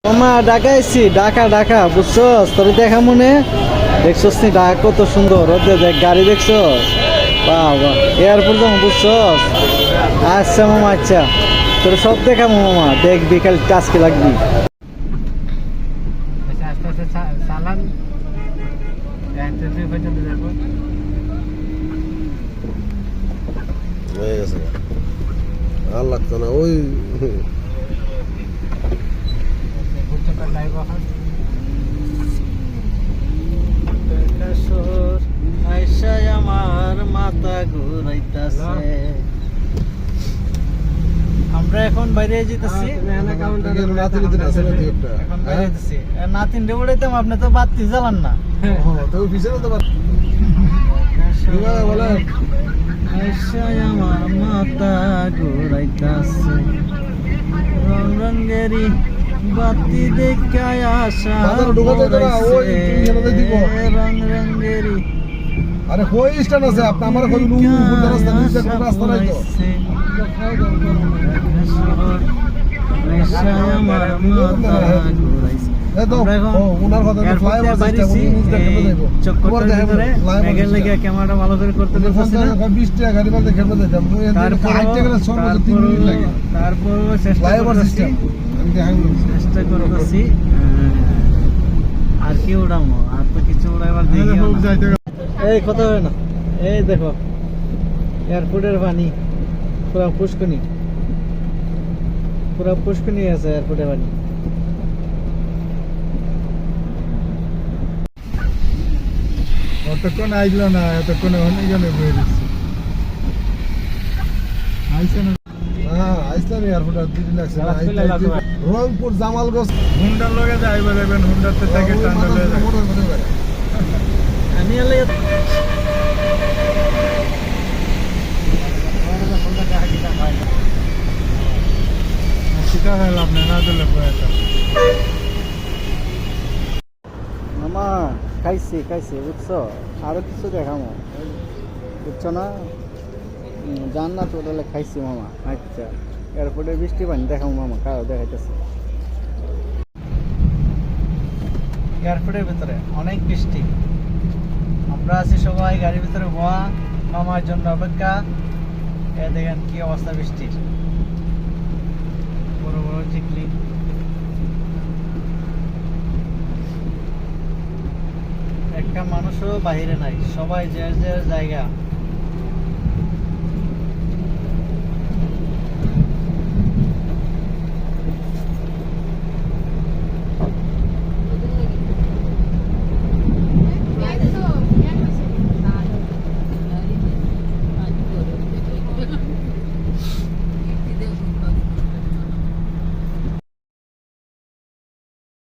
মামা ঢাকা এসছি, ঢাকা ঢাকা বুঝছস? তোর দেখা মনে দেখছস নি ঢাকা কত সুন্দর। ওদের দেখ গাড়ি দেখছস, বাহ বাহ, এয়ারপোর্ট যাবো বুঝছস? আচ্ছা মামা আচ্ছা, তোর সব দেখাবো মামা, দেখ বিকাল আজকে লাগবি। আস্তে আস্তে চালান পর্যন্ত যাবো। হয়ে গেছে, আর লাগতো না ওই আমার মাথা ঘুরাইতাছে। আমরা এখন বাইরে যেতেছি, এখন বাইরে যেতেছি। নাতিন রে উড়াইতাম, আপনি তো বাতি জ্বালান না। আমার মাথা ঘুরাইতাছে, রং রঙেরই বাতি দেখায় আশা রং রঙেরই। আরে কই স্ট্যান্ড আছে আপনি আমার কই রাস্তা নিচে কোন রাস্তা নাই তো আমার মাথা ঘুরাইছে। এই তো ওনার কথা তো ফ্লাইওভার সিস্টেম নিউজ দেখতে যাইবো চক্কর ধরে মেঘের লাগি ক্যামেরাটা ভালো করে করতে পারতেছি না। 20 টাকা গাড়ি বাদে খেলতে যাইতাম ওই এদিকে 8 টাকা না 6 বছর 3 মিনিট লাগে। তারপর চেষ্টা ফ্লাইওভার করতেছি, সিস্টেম আমি দেখাই চেষ্টা করতেছি আর কি উড়ামো, আর তো কিছু উড়াইবার দেখি না। এই কথা হয় না, এই দেখো এয়ারপোর্টের পানি পুরা পুষ্কনি, পুরা পুষ্কনি আছে এয়ারপোর্টের পানি। অতক্ষণ আইলো না, এতক্ষণ অনেকজনে বয়ে দিচ্ছে আইসে না। হ্যাঁ আইসলাম এয়ারপোর্ট আর 2 দিন লাগছে। রংপুর জামালগঞ্জ হুন্ডার লগে যাইবা যাবেন, হুন্ডারতে থেকে টান্ডা লয়ে যাবে। আমি এলে শিকা হইল আপনি না দিলে বয়াটা মামা খাইছি খাইছি বুঝছো, আরো কিছু দেখামো বুঝছো না, জান্নাত হোটেলে খাইছি মামা। আচ্ছা এয়ারপোর্টে বৃষ্টি পানি দেখাবো মামা, কারো দেখাইতেছে। এয়ারপোর্টের ভিতরে অনেক বৃষ্টি, আমরা আছি সবাই গাড়ির ভিতরে বোয়া, মামার জন্য অপেক্ষা। এ দেখেন কি অবস্থা বৃষ্টির, বড় বড় চিকলি। একটা মানুষও বাইরে নাই, সবাই যে যে জায়গা